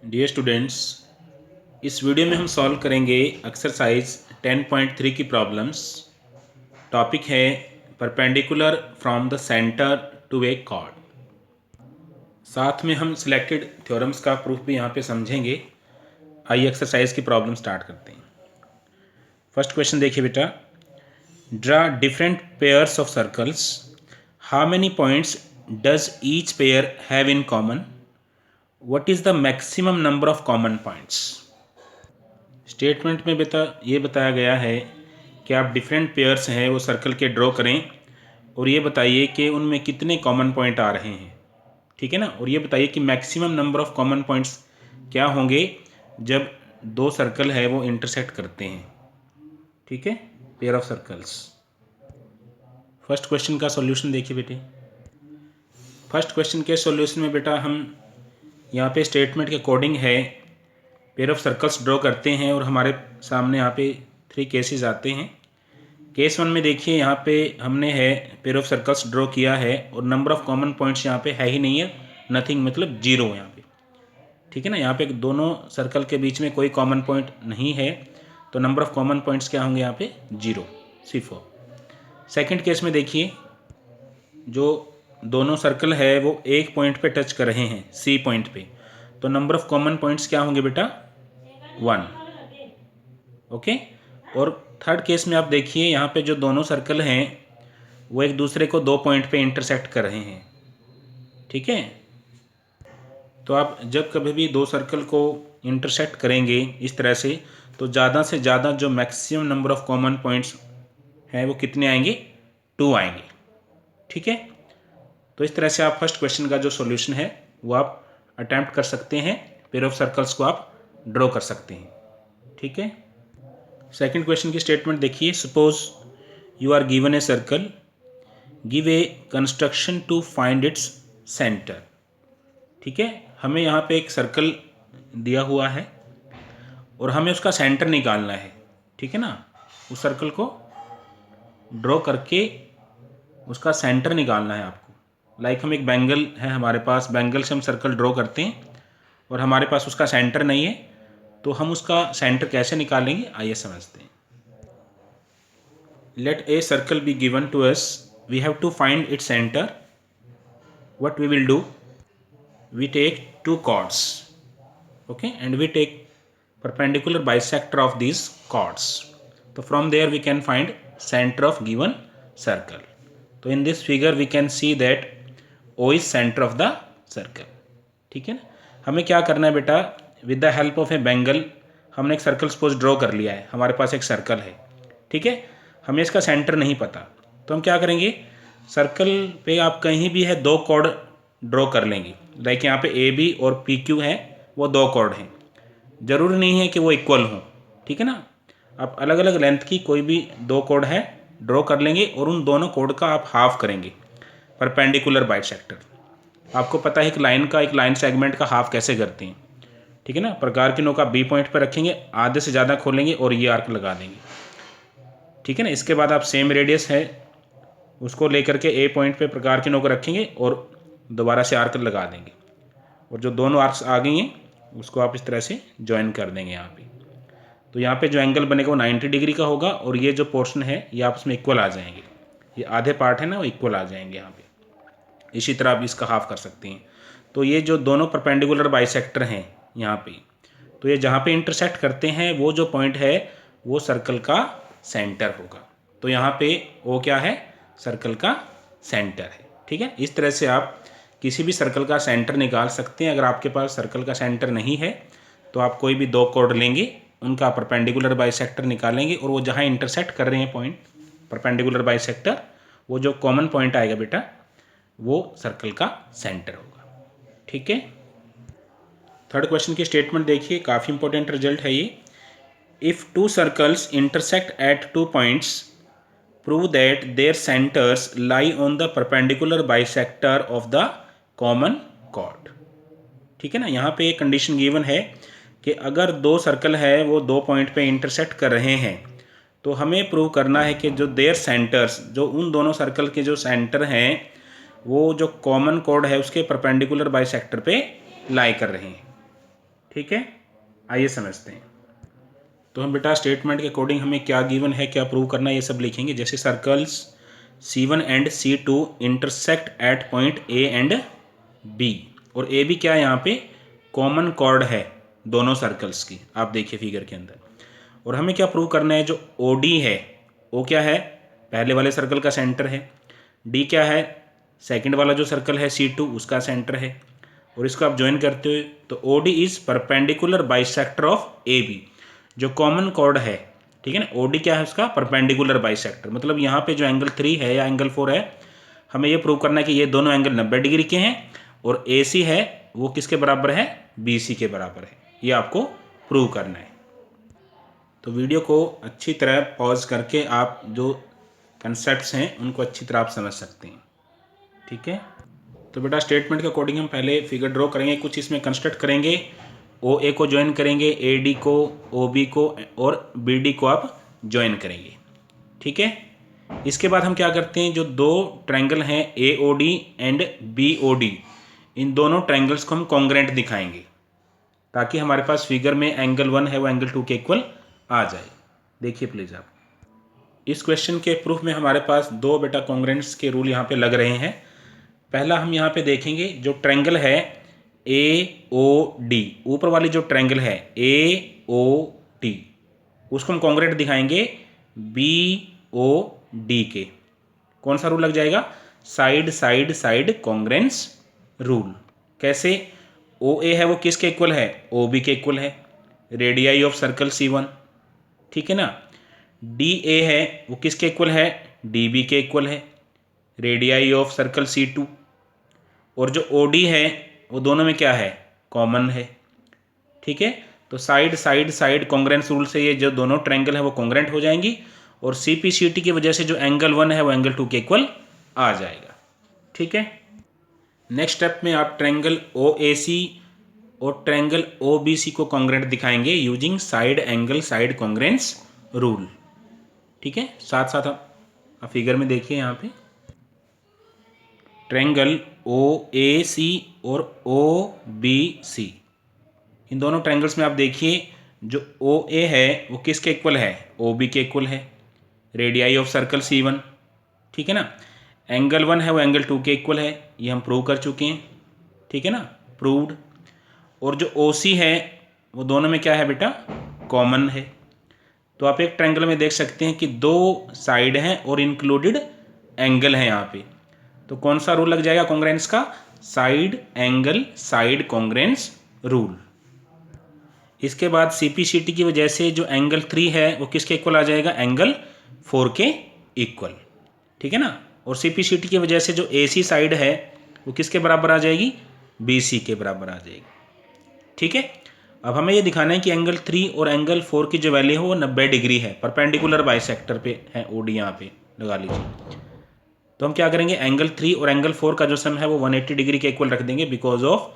Dear students, इस video में हम सॉल्व करेंगे एक्सरसाइज 10.3 की प्रॉब्लम्स। टॉपिक है perpendicular from the centre to a chord. साथ में हम सिलेक्टेड थ्योरम्स का प्रूफ भी यहाँ पे समझेंगे। आइए एक्सरसाइज की प्रॉब्लम स्टार्ट करते हैं। फर्स्ट क्वेश्चन देखिए बेटा, draw different pairs of circles, how many points does each pair have in common, what is the maximum number of common points. Statement में ये बताया गया है कि आप डिफरेंट पेयर्स हैं वो सर्कल के ड्रॉ करें और ये बताइए कि उनमें कितने कॉमन पॉइंट आ रहे हैं। ठीक है ना। और ये बताइए कि maximum number of common points क्या होंगे जब दो सर्कल है वो इंटरसेक्ट करते हैं। ठीक है, pair of circles. First question का सॉल्यूशन देखिए बेटे। फर्स्ट क्वेश्चन के सॉल्यूशन में बेटा हम यहाँ पे स्टेटमेंट के अकॉर्डिंग है पेयर ऑफ सर्कल्स ड्रॉ करते हैं और हमारे सामने यहाँ पे 3 केसेस आते हैं। केस 1 में देखिए यहाँ पे हमने है पेयर ऑफ सर्कल्स ड्रॉ किया है और नंबर ऑफ कॉमन पॉइंट्स यहाँ पे है ही नहीं है, नथिंग मतलब जीरो यहाँ पे। ठीक है ना, यहाँ पे दोनों सर्कल के बीच में कोई कॉमन पॉइंट नहीं है, तो नंबर ऑफ कॉमन पॉइंट्स क्या होंगे यहाँ पे, जीरो, C4। सेकेंड केस में देखिए जो दोनों सर्कल है वो एक पॉइंट पे टच कर रहे हैं, C पॉइंट पे, तो नंबर ऑफ कॉमन पॉइंट्स क्या होंगे बेटा, 1। ओके। और थर्ड केस में आप देखिए यहाँ पे जो दोनों सर्कल हैं वो एक दूसरे को 2 पॉइंट पे इंटरसेक्ट कर रहे हैं। ठीक है, तो आप जब कभी भी दो सर्कल को इंटरसेक्ट करेंगे इस तरह से ज़्यादा जो maximum number of common points हैं वो कितने आएंगे, 2 आएंगे। ठीक है, तो इस तरह से आप फर्स्ट क्वेश्चन का जो सॉल्यूशन है वो आप अटैम्प्ट कर सकते हैं, पेयर ऑफ सर्कल्स को आप ड्रॉ कर सकते हैं। ठीक है। सेकंड क्वेश्चन की स्टेटमेंट देखिए, suppose you are given a circle, give a construction to find its centre. ठीक है, हमें यहाँ पे एक सर्कल दिया हुआ है और हमें उसका सेंटर निकालना है। ठीक है ना, उस सर्कल को ड्रॉ करके उसका सेंटर निकालना है आपको। लाइक हम एक बैंगल है हमारे पास, बैंगल से हम सर्कल ड्रॉ करते हैं और हमारे पास उसका सेंटर नहीं है, तो हम उसका सेंटर कैसे निकालेंगे आइए समझते हैं। Let a circle be given to us, we have to find its center. What we will do, we take 2 chords, okay, and we take perpendicular bisector of these chords. So from there we can find center of given circle. So in this figure we can see that O is center of the circle. ठीक है ना। हमें क्या करना है बेटा, with the help of A bangle हमने एक सर्कल सपोज ड्रॉ कर लिया है, हमारे पास एक सर्कल है। ठीक है, हमें इसका सेंटर नहीं पता, तो हम क्या करेंगे, सर्कल पे आप कहीं भी है 2 कॉर्ड ड्रॉ कर लेंगे। लाइक यहाँ पे AB और PQ है, वो 2 कॉर्ड हैं, ज़रूरी नहीं है कि वो इक्वल हों। ठीक है ना, आप अलग अलग लेंथ की कोई भी 2 कॉर्ड है ड्रॉ कर लेंगे और उन दोनों कॉर्ड का आप हाफ करेंगे, परपेंडिकुलर बाइसेक्टर। आपको पता है एक लाइन सेगमेंट का हाफ कैसे करते हैं। ठीक है ना, प्रकार की नोक आप B पॉइंट पर रखेंगे, आधे से ज़्यादा खोलेंगे और ये आर्क लगा देंगे। ठीक है ना, इसके बाद आप सेम रेडियस है उसको लेकर के A पॉइंट पे प्रकार की नोक रखेंगे और दोबारा से आर्क लगा देंगे, और जो दोनों आर्क्स आ गई हैं उसको आप इस तरह से ज्वाइन कर देंगे यहाँ पे। तो यहाँ पे जो एंगल बनेगा वो 90 डिग्री का होगा और ये जो पोर्शन है ये आपस में इक्वल आ जाएंगे, ये आधे पार्ट है ना वो इक्वल आ जाएंगे यहाँ पे। इसी तरह आप इसका हाफ कर सकते हैं। तो ये जो दोनों परपेंडिकुलर बाइसेक्टर हैं यहाँ पे, तो ये जहाँ पे इंटरसेक्ट करते हैं वो जो पॉइंट है वो सर्कल का सेंटर होगा। तो यहाँ पे वो क्या है, सर्कल का सेंटर है। ठीक है, इस तरह से आप किसी भी सर्कल का सेंटर निकाल सकते हैं। अगर आपके पास सर्कल का सेंटर नहीं है तो आप कोई भी 2 कॉर्ड लेंगे, उनका परपेंडिकुलर बाइसेक्टर निकालेंगे और वो जहाँ इंटरसेक्ट कर रहे हैं पॉइंट परपेंडिकुलर बाइसेक्टर, वो जो कॉमन पॉइंट आएगा बेटा वो सर्कल का सेंटर होगा। ठीक है। थर्ड क्वेश्चन की स्टेटमेंट देखिए, काफ़ी इंपॉर्टेंट रिजल्ट है ये। If 2 circles intersect at 2 points, prove that there centres lie on the perpendicular bisector of the common chord. ठीक है ना, यहाँ पे एक कंडीशन गिवन है कि अगर 2 सर्कल है वो 2 पॉइंट पे इंटरसेक्ट कर रहे हैं, तो हमें प्रूव करना है कि जो देयर सेंटर्स, जो उन दोनों सर्कल के जो सेंटर हैं वो जो कॉमन कॉर्ड है उसके परपेंडिकुलर बाइसेक्टर पे लाई कर रहे हैं। ठीक है, आइए समझते हैं। तो हम बेटा स्टेटमेंट के अकॉर्डिंग हमें क्या गिवन है, क्या प्रूव करना है, ये सब लिखेंगे। जैसे circles C1 and C2 intersect at point A and B, और A भी क्या है यहाँ पे कॉमन कॉर्ड है दोनों सर्कल्स की, आप देखिए फिगर के अंदर। और हमें क्या प्रूव करना है, जो OD है वो क्या है, पहले वाले सर्कल का सेंटर है, D क्या है, सेकंड वाला जो सर्कल है C2 उसका सेंटर है, और इसको आप ज्वाइन करते हो तो OD is perpendicular bisector of AB, जो कॉमन कॉर्ड है, ठीक है ना। OD क्या है उसका परपेंडिकुलर बाइसेक्टर, मतलब यहाँ पे जो एंगल 3 है या एंगल 4 है, हमें ये प्रूव करना है कि ये दोनों एंगल 90 डिग्री के हैं, और AC है वो किसके बराबर है, BC के बराबर है, ये आपको प्रूव करना है। तो वीडियो को अच्छी तरह पॉज करके आप जो कंसेप्ट्स हैं उनको अच्छी तरह आप समझ सकते हैं, ठीक है। तो बेटा स्टेटमेंट के अकॉर्डिंग हम पहले फिगर ड्रॉ करेंगे, कुछ इसमें कंस्ट्रक्ट करेंगे, OA को ज्वाइन करेंगे, AD को, OB को और BD को आप ज्वाइन करेंगे, ठीक है। इसके बाद हम क्या करते हैं, जो दो ट्रायंगल हैं AOD एंड BOD, इन दोनों ट्रायंगल्स को हम कॉन्ग्रेंट दिखाएंगे, ताकि हमारे पास फिगर में एंगल 1 है वो एंगल 2 के इक्वल आ जाए। देखिए प्लीज़ आप, इस क्वेश्चन के प्रूफ में हमारे पास दो बेटा कॉन्ग्रेंट्स के रूल यहाँ पे लग रहे हैं। पहला हम यहाँ पे देखेंगे, जो ट्रायंगल है AOD, ऊपर वाली जो ट्रायंगल है AOD, उसको हम कॉन्ग्रेंट दिखाएंगे BOD के। कौन सा रूल लग जाएगा, side side side congruence rule. कैसे, OA है वो किसके इक्वल है, OB के इक्वल है, रेडियाई ऑफ सर्कल C1, ठीक है ना। DA है वो किसके इक्वल है, DB के इक्वल है, रेडियाई ऑफ सर्कल C2, और जो OD है वो दोनों में क्या है, कॉमन है, ठीक है। तो side side side congruence rule से ये जो दोनों ट्रायंगल है वो कॉन्ग्रेंट हो जाएंगी, और CPCT की वजह से जो एंगल 1 है वो एंगल 2 के इक्वल आ जाएगा, ठीक है। नेक्स्ट स्टेप में आप ट्रायंगल OAC और ट्रायंगल OBC को कॉन्ग्रेंट दिखाएंगे using side angle side congruence rule, ठीक है। साथ साथ आप फिगर में देखिए, यहाँ पे ट्रायंगल OAC और OBC, इन दोनों ट्रायंगल्स में आप देखिए, जो OA है वो किसके इक्वल है, OB के इक्वल है, रेडियाई ऑफ सर्कल C1, ठीक है ना। एंगल 1 है वो एंगल 2 के इक्वल है, ये हम प्रूव कर चुके हैं, ठीक है ना, प्रूव्ड। और जो OC है वो दोनों में क्या है बेटा, कॉमन है। तो आप एक ट्रायंगल में देख सकते हैं कि दो साइड हैं और इंक्लूडेड एंगल है यहाँ पे, तो कौन सा रूल लग जाएगा कॉन्ग्रेंस का, side angle side congruence rule. इसके बाद CPCT की वजह से जो एंगल 3 है वो किसके इक्वल आ जाएगा, एंगल 4 के इक्वल, ठीक है ना। और CPCT की वजह से जो AC साइड है वो किसके बराबर आ जाएगी, BC के बराबर आ जाएगी, ठीक है। अब हमें ये दिखाना है कि एंगल 3 और एंगल 4 की जो वैल्यू है वो 90 डिग्री है, परपेंडिकुलर बाइसेक्टर पे है OD, यहाँ पे लगा लीजिए। तो हम क्या करेंगे, एंगल 3 और एंगल 4 का जो सम है वो 180 डिग्री के इक्वल रख देंगे, बिकॉज ऑफ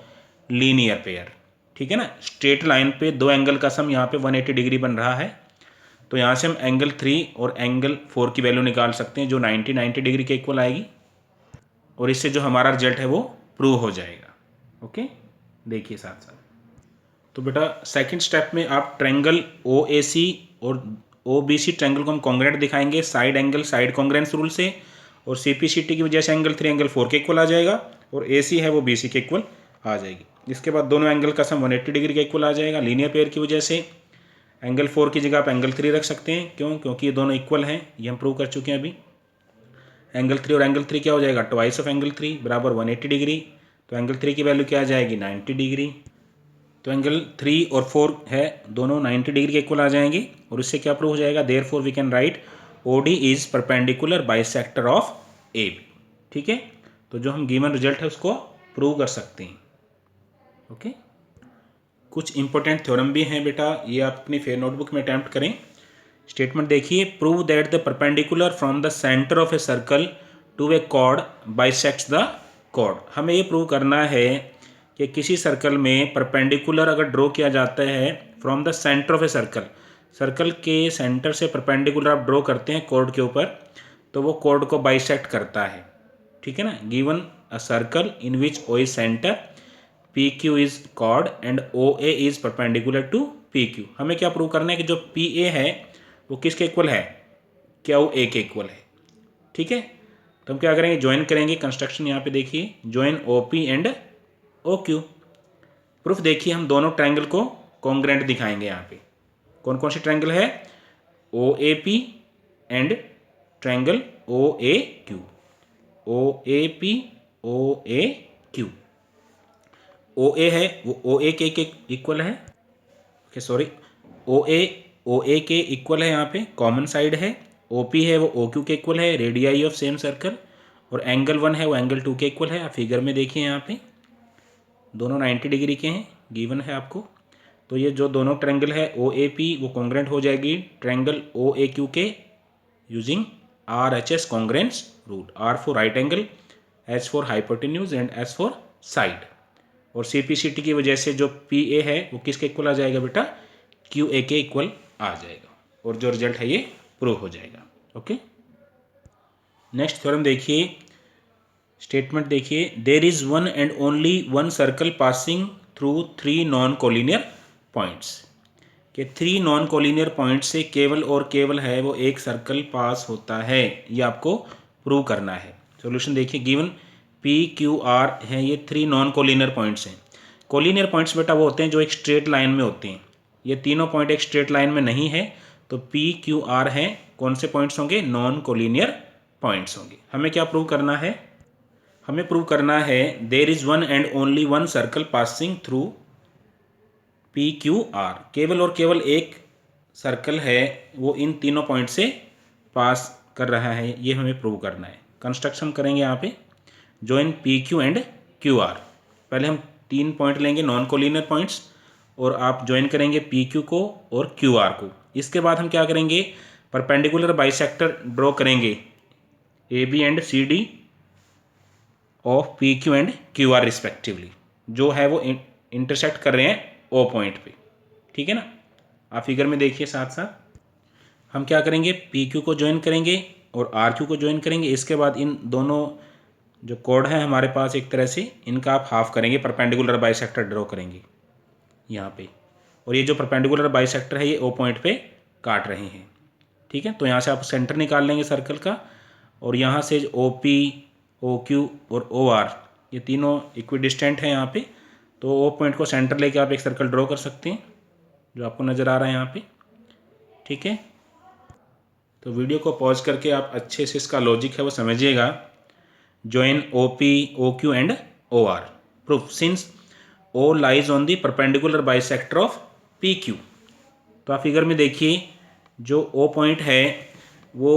लीनियर पेयर, ठीक है ना। स्ट्रेट लाइन पे दो एंगल का सम यहाँ पे 180 डिग्री बन रहा है, तो यहाँ से हम एंगल 3 और एंगल 4 की वैल्यू निकाल सकते हैं, जो 90 डिग्री के इक्वल आएगी, और इससे जो हमारा रिजल्ट है वो प्रूव हो जाएगा, ओके। देखिए साथ साथ, तो बेटा सेकंड स्टेप में आप ट्रायंगल OAC और OBC ट्रायंगल को हम कॉन्ग्रेंट दिखाएंगे side angle side congruence rule से, और CPCT की वजह से एंगल 3 एंगल 4 के इक्वल आ जाएगा, और AC है वो BC के इक्वल आ जाएगी। इसके बाद दोनों एंगल का सम 180 डिग्री के इक्वल आ जाएगा। लीनियर पेयर की वजह से एंगल 4 की जगह आप एंगल 3 रख सकते हैं, क्यों, क्योंकि ये दोनों इक्वल हैं, ये हम प्रूव कर चुके हैं अभी। एंगल 3 और एंगल 3 क्या हो जाएगा, ट्वाइस ऑफ एंगल 3 बराबर 180 डिग्री, तो एंगल 3 की वैल्यू क्या आ जाएगी, 90 डिग्री। तो एंगल 3 और 4 है दोनों 90 डिग्री के इक्वल आ जाएंगे, और इससे क्या प्रूव हो जाएगा, therefore we can write OD is perpendicular bisector of AB, ठीक है। तो जो हम गिवन रिजल्ट है उसको प्रूव कर सकते हैं, ओके। कुछ इंपॉर्टेंट थ्योरम भी हैं बेटा, ये आप अपनी फेयर नोटबुक में अटैम्प्ट करें। स्टेटमेंट देखिए, prove that the perpendicular from the centre of a circle to a chord bisects the chord. हमें ये प्रूव करना है कि किसी सर्कल में परपेंडिकुलर अगर ड्रॉ किया जाता है from the centre of a circle, circle के सेंटर से परपेंडिकुलर आप ड्रॉ करते हैं कॉर्ड के ऊपर, तो वो कॉर्ड को बाइसेक्ट करता है, ठीक है ना। Given a circle in which OA centre P Q is chord and O A is perpendicular to P Q. हमें क्या प्रूव करना है कि जो पी ए है वो किसके इक्वल है, क्यू ए के इक्वल है। ठीक है, तो हम क्या करेंगे, ज्वाइन करेंगे कंस्ट्रक्शन। यहाँ पे देखिए join O P and O Q. Proof देखिए, हम दोनों ट्रायंगल को कॉन्ग्रेंट दिखाएंगे। यहाँ पे कौन कौन सी ट्रायंगल है, O A P and triangle O A Q. O A P O A Q. O A है वो ओ ए के इक्वल है, ओके सॉरी, ओ ए के इक्वल है, यहाँ पे कॉमन साइड है। ओ पी है वो ओ क्यू के इक्वल है, रेडियाई ऑफ सेम सर्कल। और एंगल 1 है वो एंगल 2 के इक्वल है। आप फिगर में देखिए यहाँ पे दोनों 90 डिग्री के हैं, गिवन है आपको। तो ये जो दोनों ट्रायंगल है ओ ए पी वो कॉन्ग्रेंट हो जाएगी ट्रायंगल ओ ए क्यू के using R H S congruence rule. R for right angle, H for hypotenuse and S for side. और सी पी सी टी की वजह से जो पी ए है वो किसके इक्वल आ जाएगा बेटा, क्यू ए के इक्वल आ जाएगा। और जो रिजल्ट है ये प्रूव हो जाएगा। ओके, नेक्स्ट थ्योरम देखिए, स्टेटमेंट देखिए, there is one and only one circle passing through 3 non collinear points. कि 3 नॉन कोलिनियर पॉइंट से केवल और केवल है वो एक सर्कल पास होता है, ये आपको प्रूव करना है। सॉल्यूशन देखिए, गिवन पी क्यू आर हैं ये 3 नॉन कोलिनियर पॉइंट्स हैं। कोलिनियर पॉइंट्स बेटा वो होते हैं जो एक स्ट्रेट लाइन में होते हैं। ये तीनों पॉइंट एक स्ट्रेट लाइन में नहीं है, तो पी क्यू आर हैं कौन से पॉइंट्स होंगे, नॉन कोलिनियर पॉइंट्स होंगे। हमें क्या प्रूव करना है, हमें प्रूव करना है there is one and only one circle passing through P Q R. केवल और केवल एक सर्कल है वो इन तीनों पॉइंट से पास कर रहा है, ये हमें प्रूव करना है। कंस्ट्रक्शन करेंगे यहाँ पे, join P Q and Q are. पहले हम 3 पॉइंट लेंगे नॉन कोलिनियर पॉइंट्स और आप ज्वाइन करेंगे पी क्यू को और क्यू आर को। इसके बाद हम क्या करेंगे, परपेंडिकुलर बाइसेक्टर ड्रॉ करेंगे A B and C D of P Q and Q R respectively, जो है वो इंटरसेक्ट कर रहे हैं ओ पॉइंट पे। ठीक है ना, आप फिगर में देखिए साथ साथ। हम क्या करेंगे, पी क्यू को ज्वाइन करेंगे और आर क्यू को ज्वाइन करेंगे। इसके बाद इन दोनों जो कोड है हमारे पास एक तरह से, इनका आप हाफ करेंगे, परपेंडिकुलर बाइसेक्टर ड्रॉ करेंगे यहाँ पे। और ये जो परपेंडिकुलर बाइसेक्टर है ये ओ पॉइंट पे काट रहे हैं। ठीक है, तो यहाँ से आप सेंटर निकाल लेंगे सर्कल का, और यहाँ से ओ पी ओ क्यू और ओ आर ये तीनों इक्विडिस्टेंट हैं यहाँ पे। तो ओ पॉइंट को सेंटर लेके आप एक सर्कल ड्रॉ कर सकते हैं जो आपको नज़र आ रहा है यहाँ पे। ठीक है, तो वीडियो को पॉज करके आप अच्छे से इसका लॉजिक है वो समझिएगा। Join O P O Q and O R. Proof, since O lies on the perpendicular bisector of P Q. तो आप फिगर में देखिए जो ओ पॉइंट है वो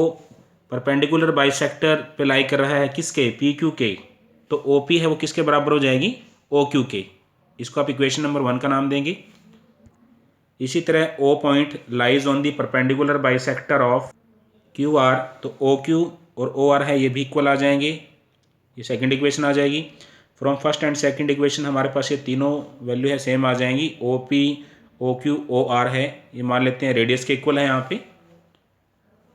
परपेंडिकुलर बाइसेक्टर पे लाई कर रहा है किसके, पी क्यू के। तो ओ पी है वो किसके बराबर हो जाएगी, ओ क्यू के। इसको आप इक्वेशन नंबर 1 का नाम देंगे। इसी तरह O point lies on the perpendicular bisector of Q R, तो ओ क्यू और ओ आर है ये भी इक्वल आ जाएंगे, ये सेकंड इक्वेशन आ जाएगी। From first and second equation हमारे पास ये तीनों वैल्यू है सेम आ जाएंगी। O P O Q O R है ये मान लेते हैं रेडियस के इक्वल है। यहाँ पे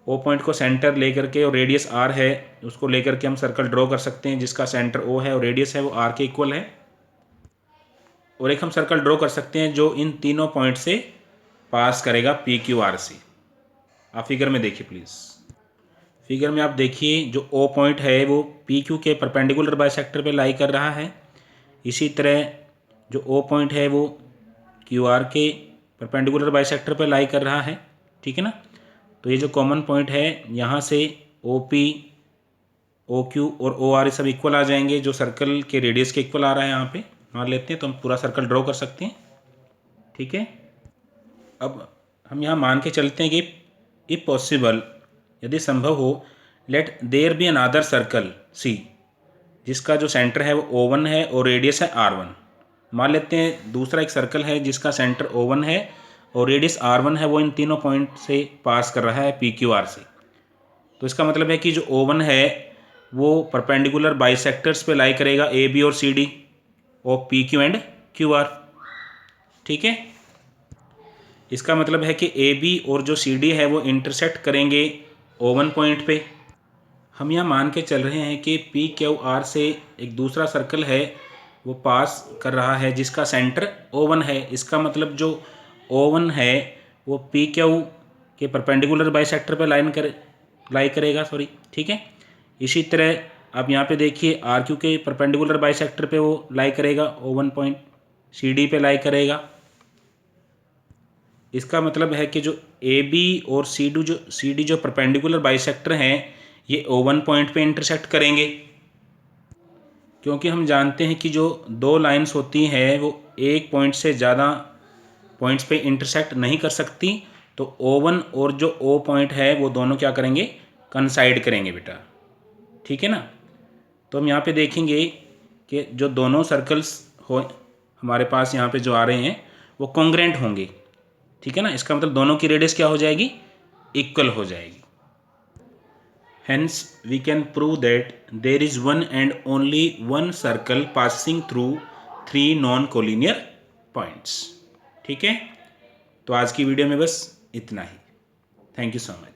ओ पॉइंट को सेंटर लेकर के और रेडियस आर है उसको लेकर के हम सर्कल ड्रॉ कर सकते हैं जिसका सेंटर ओ है और रेडियस है वो आर के इक्वल है। और एक हम सर्कल ड्रॉ कर सकते हैं जो इन तीनों पॉइंट से पास करेगा पी क्यू आर से। आप फिगर में देखिए प्लीज़, फिगर में आप देखिए जो ओ पॉइंट है वो पी क्यू के परपेंडिकुलर बाइसेक्टर पे लाई कर रहा है। इसी तरह जो ओ पॉइंट है वो क्यू आर के परपेंडिकुलर बाइसेक्टर पे लाई कर रहा है। ठीक है ना, तो ये जो कॉमन पॉइंट है यहाँ से ओ पी ओ क्यू और ओ आर सब इक्वल आ जाएंगे, जो सर्कल के रेडियस के इक्वल आ रहा है यहाँ पे मान लेते हैं, तो हम पूरा सर्कल ड्रॉ कर सकते हैं। ठीक है, अब हम यहाँ मान के चलते हैं कि इफ पॉसिबल, यदि संभव हो, let there be another circle C जिसका जो सेंटर है वो O1 है और रेडियस है R1। मान लेते हैं दूसरा एक सर्कल है जिसका सेंटर O1 है और रेडियस R1 है, वो इन तीनों पॉइंट से पास कर रहा है पी क्यू आर से। तो इसका मतलब है कि जो O1 है वो परपेंडिकुलर बाइसेक्टर्स पे लाई करेगा ए बी और C D of P Q and Q R. ठीक है, इसका मतलब है कि ए बी और जो सी डी है वो इंटरसेक्ट करेंगे O1 पॉइंट पे। हम यहाँ मान के चल रहे हैं कि पी क्यू आर से एक दूसरा सर्कल है वो पास कर रहा है जिसका सेंटर O1 है। इसका मतलब जो O1 है वो PQ के परपेंडिकुलर बाइसेक्टर पे लाई करेगा, ठीक है। इसी तरह आप यहाँ पे देखिए RQ के परपेंडिकुलर बाइसेक्टर पे वो लाई करेगा, O1 पॉइंट CD पे लाई करेगा। इसका मतलब है कि जो AB और CD जो परपेंडिकुलर बाइसेक्टर हैं ये O1 पॉइंट पे इंटरसेक्ट करेंगे, क्योंकि हम जानते हैं कि जो दो लाइंस होती हैं वो एक पॉइंट से ज़्यादा पॉइंट्स पे इंटरसेक्ट नहीं कर सकती। तो O1 और जो O पॉइंट है वो दोनों क्या करेंगे, कंसाइड करेंगे बेटा, ठीक है ना। तो हम यहाँ पे देखेंगे कि जो दोनों सर्कल्स हो हमारे पास यहाँ पे जो आ रहे हैं वो कॉन्ग्रेंट होंगे, ठीक है ना। इसका मतलब दोनों की रेडियस क्या हो जाएगी, इक्वल हो जाएगी। Hence we can prove that there is one and only one circle passing through three non-collinear points, ठीक है। तो आज की वीडियो में बस इतना ही। Thank you so much.